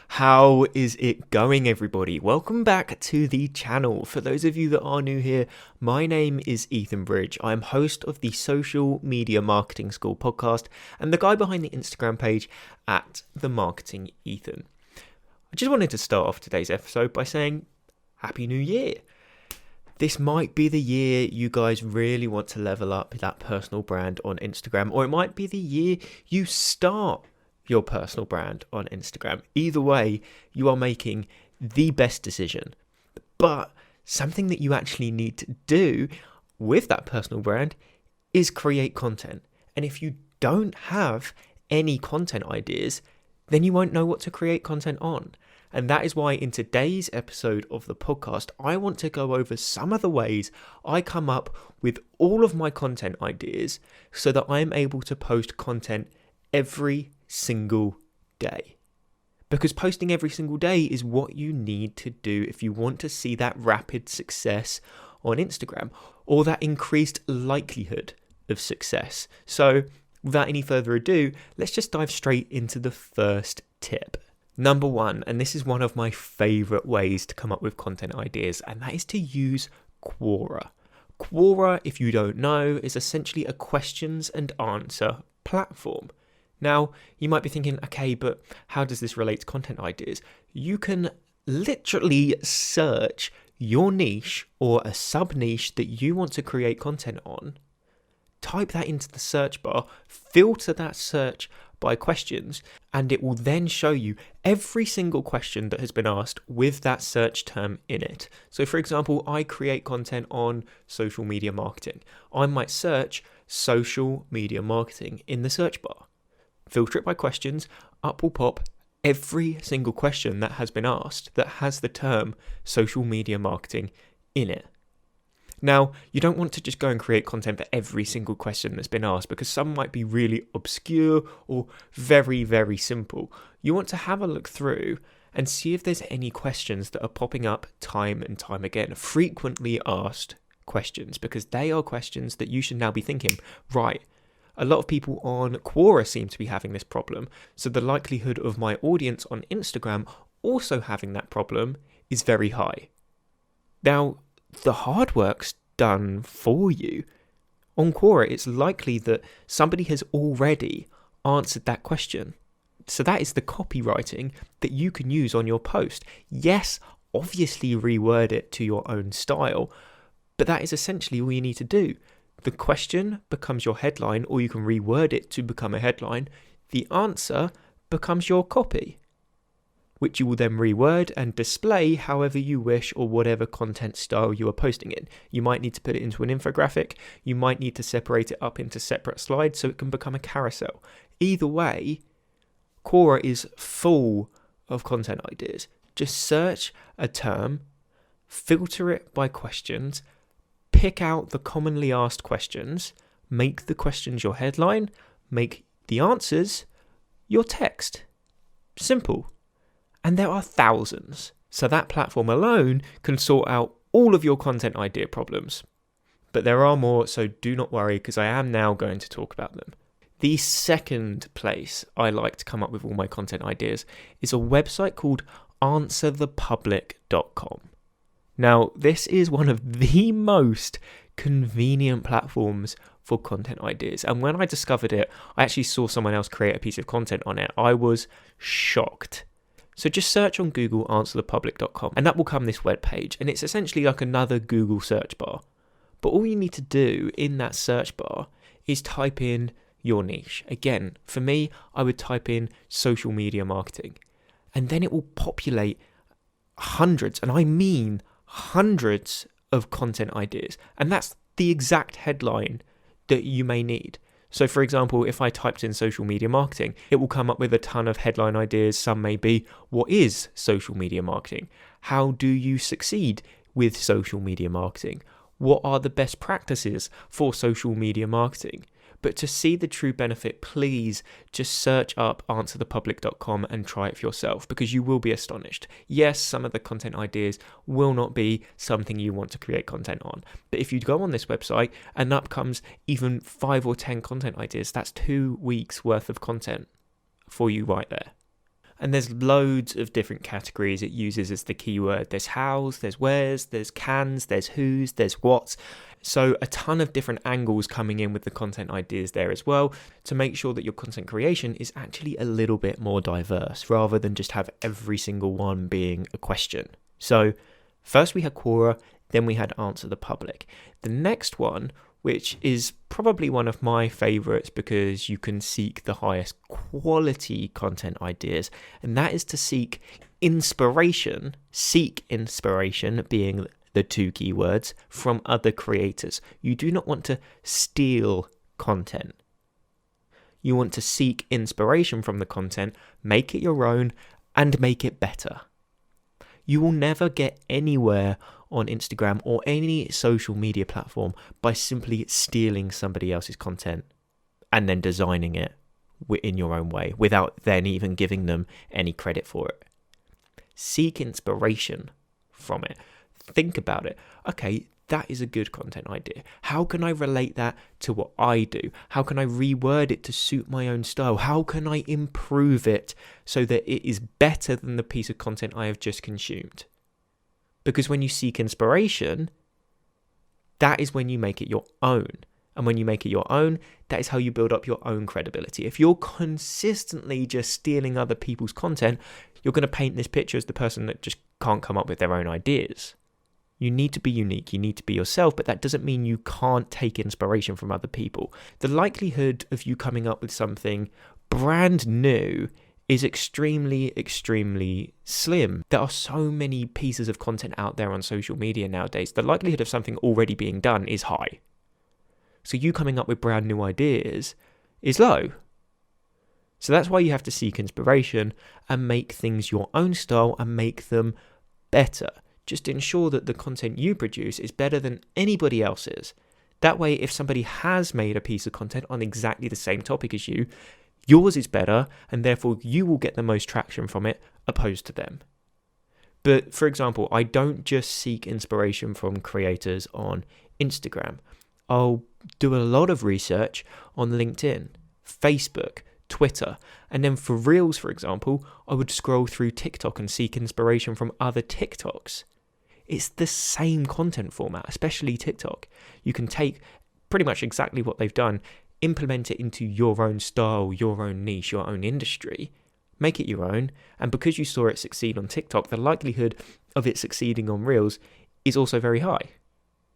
How is it going, everybody? Welcome back to the channel. For those of you that are new here, my name is Ethan Bridge. I'm host of the Social Media Marketing School podcast and the guy behind the Instagram page at The Marketing Ethan. I just wanted to start off today's episode by saying Happy New Year. This might be the year you guys really want to level up that personal brand on Instagram, or it might be the year you start your personal brand on Instagram. Either way, you are making the best decision. But something that you actually need to do with that personal brand is create content. And if you don't have any content ideas, then you won't know what to create content on. And that is why in today's episode of the podcast, I want to go over some of the ways I come up with all of my content ideas so that I'm able to post content every single day. Because posting every single day is what you need to do if you want to see that rapid success on Instagram, or that increased likelihood of success. So without any further ado, let's just dive straight into the first tip. Number one, and this is one of my favorite ways to come up with content ideas, and that is to use Quora. Quora, if you don't know, is essentially a questions and answer platform. Now, you might be thinking, okay, but how does this relate to content ideas? You can literally search your niche or a sub-niche that you want to create content on, type that into the search bar, filter that search by questions, and it will then show you every single question that has been asked with that search term in it. So for example, I create content on social media marketing. I might search social media marketing in the search bar. Filter it by questions, up will pop every single question that has been asked that has the term social media marketing in it. Now, you don't want to just go and create content for every single question that's been asked because some might be really obscure or very, very simple. You want to have a look through and see if there's any questions that are popping up time and time again, frequently asked questions, because they are questions that you should now be thinking, right, a lot of people on Quora seem to be having this problem, so the likelihood of my audience on Instagram also having that problem is very high. Now, the hard work's done for you. On Quora, it's likely that somebody has already answered that question. So that is the copywriting that you can use on your post. Yes, obviously reword it to your own style, but that is essentially all you need to do. The question becomes your headline, or you can reword it to become a headline. The answer becomes your copy, which you will then reword and display however you wish or whatever content style you are posting in. You might need to put it into an infographic. You might need to separate it up into separate slides so it can become a carousel. Either way, Quora is full of content ideas. Just search a term, filter it by questions, pick out the commonly asked questions, make the questions your headline, make the answers your text. Simple. And there are thousands. So that platform alone can sort out all of your content idea problems. But there are more, so do not worry, because I am now going to talk about them. The second place I like to come up with all my content ideas is a website called answerthepublic.com. Now, this is one of the most convenient platforms for content ideas. And when I discovered it, I actually saw someone else create a piece of content on it. I was shocked. So just search on Google answerthepublic.com and that will come this web page. And it's essentially like another Google search bar. But all you need to do in that search bar is type in your niche. Again, for me, I would type in social media marketing. And then it will populate hundreds, and I mean hundreds of content ideas. And that's the exact headline that you may need. So for example, if I typed in social media marketing, it will come up with a ton of headline ideas. Some may be, what is social media marketing? How do you succeed with social media marketing? What are the best practices for social media marketing? But to see the true benefit, please just search up answerthepublic.com and try it for yourself, because you will be astonished. Yes, some of the content ideas will not be something you want to create content on. But if you go on this website and up comes even 5 or 10 content ideas, that's 2 weeks worth of content for you right there. And there's loads of different categories it uses as the keyword. There's hows, there's wheres, there's cans, there's whos, there's whats. So a ton of different angles coming in with the content ideas there as well, to make sure that your content creation is actually a little bit more diverse, rather than just have every single one being a question. So first we had Quora, then we had Answer the Public. The next one, which is probably one of my favorites because you can seek the highest quality content ideas, and that is to seek inspiration being the two keywords, from other creators. You do not want to steal content. You want to seek inspiration from the content, make it your own, and make it better. You will never get anywhere on Instagram or any social media platform by simply stealing somebody else's content and then designing it in your own way without then even giving them any credit for it. Seek inspiration from it. Think about it. Okay, that is a good content idea. How can I relate that to what I do? How can I reword it to suit my own style? How can I improve it so that it is better than the piece of content I have just consumed? Because when you seek inspiration, that is when you make it your own. And when you make it your own, that is how you build up your own credibility. If you're consistently just stealing other people's content, you're going to paint this picture as the person that just can't come up with their own ideas. You need to be unique, you need to be yourself, but that doesn't mean you can't take inspiration from other people. The likelihood of you coming up with something brand new is extremely, extremely slim. There are so many pieces of content out there on social media nowadays. The likelihood of something already being done is high. So you coming up with brand new ideas is low. So that's why you have to seek inspiration and make things your own style and make them better. Just ensure that the content you produce is better than anybody else's. That way, if somebody has made a piece of content on exactly the same topic as you, yours is better, and therefore you will get the most traction from it, opposed to them. But for example, I don't just seek inspiration from creators on Instagram. I'll do a lot of research on LinkedIn, Facebook, Twitter, and then for Reels, for example, I would scroll through TikTok and seek inspiration from other TikToks. It's the same content format, especially TikTok. You can take pretty much exactly what they've done, implement it into your own style, your own niche, your own industry, make it your own, and because you saw it succeed on TikTok, the likelihood of it succeeding on Reels is also very high,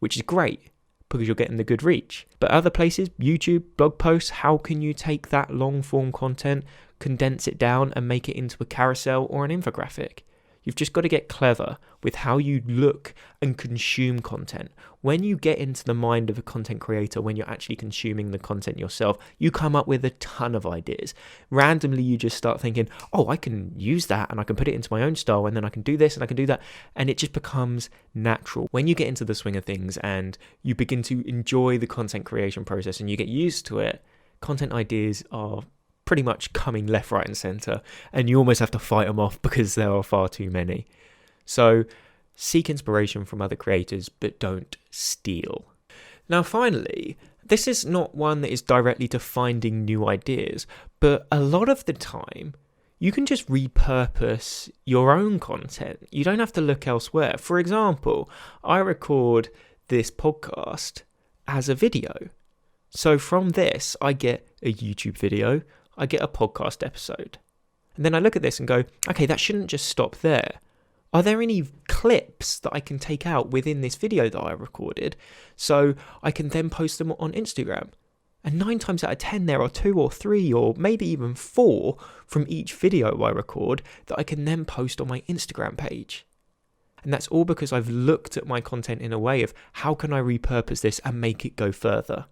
which is great because you're getting the good reach. But other places, YouTube, blog posts, how can you take that long form content, condense it down and make it into a carousel or an infographic? You've just got to get clever with how you look and consume content. When you get into the mind of a content creator, when you're actually consuming the content yourself, you come up with a ton of ideas. Randomly, you just start thinking, oh, I can use that and I can put it into my own style and then I can do this and I can do that. And it just becomes natural. When you get into the swing of things and you begin to enjoy the content creation process and you get used to it, content ideas are pretty much coming left, right, and center, and you almost have to fight them off because there are far too many. So seek inspiration from other creators, but don't steal. Now, finally, this is not one that is directly to finding new ideas, but a lot of the time, you can just repurpose your own content. You don't have to look elsewhere. For example, I record this podcast as a video. So from this, I get a YouTube video, I get a podcast episode. And then I look at this and go, okay, that shouldn't just stop there. Are there any clips that I can take out within this video that I recorded so I can then post them on Instagram? And 9 times out of 10, there are 2 or 3 or maybe even 4 from each video I record that I can then post on my Instagram page. And that's all because I've looked at my content in a way of how can I repurpose this and make it go further.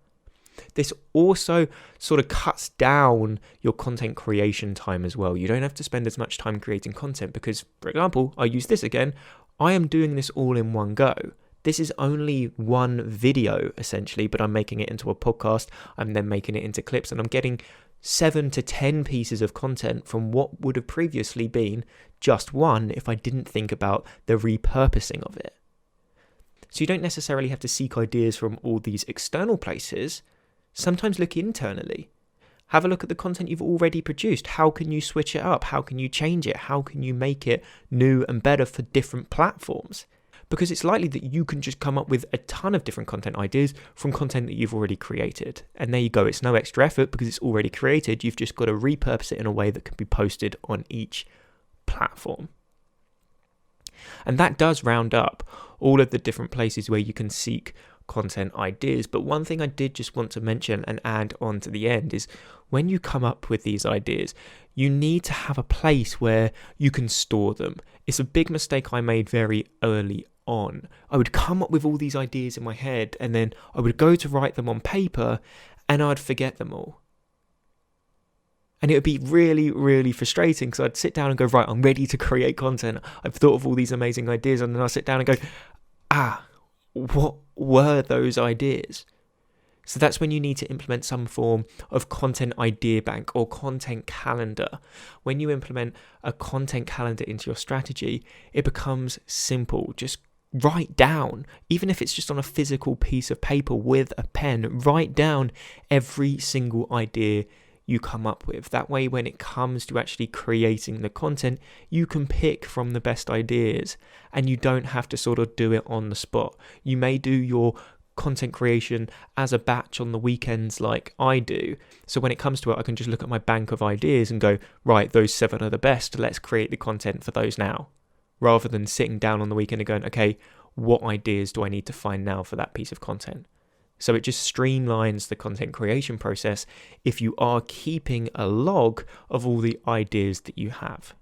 This also sort of cuts down your content creation time as well. You don't have to spend as much time creating content because, for example, I use this again. I am doing this all in one go. This is only one video essentially, but I'm making it into a podcast. I'm then making it into clips and I'm getting 7 to 10 pieces of content from what would have previously been just one if I didn't think about the repurposing of it. So you don't necessarily have to seek ideas from all these external places. Sometimes look internally. Have a look at the content you've already produced. How can you switch it up? How can you change it? How can you make it new and better for different platforms? Because it's likely that you can just come up with a ton of different content ideas from content that you've already created. And there you go. It's no extra effort because it's already created. You've just got to repurpose it in a way that can be posted on each platform. And that does round up all of the different places where you can seek content ideas. But one thing I did just want to mention and add on to the end is when you come up with these ideas, you need to have a place where you can store them. It's a big mistake I made very early on. I would come up with all these ideas in my head and then I would go to write them on paper and I'd forget them all. And it would be really, really frustrating because I'd sit down and go, right, I'm ready to create content. I've thought of all these amazing ideas. And then I'll sit down and go, what were those ideas? So that's when you need to implement some form of content idea bank or content calendar. When you implement a content calendar into your strategy, it becomes simple. Just write down, even if it's just on a physical piece of paper with a pen, write down every single idea you come up with. That way, when it comes to actually creating the content, you can pick from the best ideas and you don't have to sort of do it on the spot. You may do your content creation as a batch on the weekends like I do. So when it comes to it, I can just look at my bank of ideas and go, right, those 7 are the best. Let's create the content for those now. Rather than sitting down on the weekend and going, okay, what ideas do I need to find now for that piece of content? So it just streamlines the content creation process if you are keeping a log of all the ideas that you have.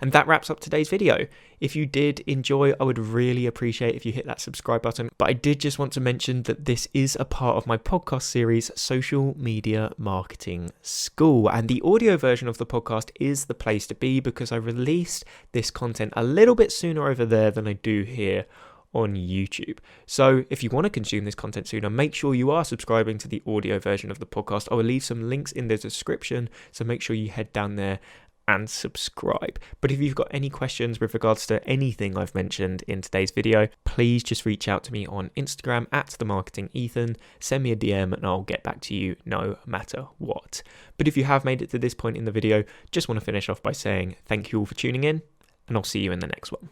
And that wraps up today's video. If you did enjoy, I would really appreciate if you hit that subscribe button. But I did just want to mention that this is a part of my podcast series, Social Media Marketing School. And the audio version of the podcast is the place to be because I released this content a little bit sooner over there than I do here on YouTube. So if you want to consume this content sooner, make sure you are subscribing to the audio version of the podcast. I will leave some links in the description, so make sure you head down there and subscribe. But if you've got any questions with regards to anything I've mentioned in today's video, please just reach out to me on Instagram @themarketingethan, send me a DM and I'll get back to you no matter what. But if you have made it to this point in the video, just want to finish off by saying thank you all for tuning in and I'll see you in the next one.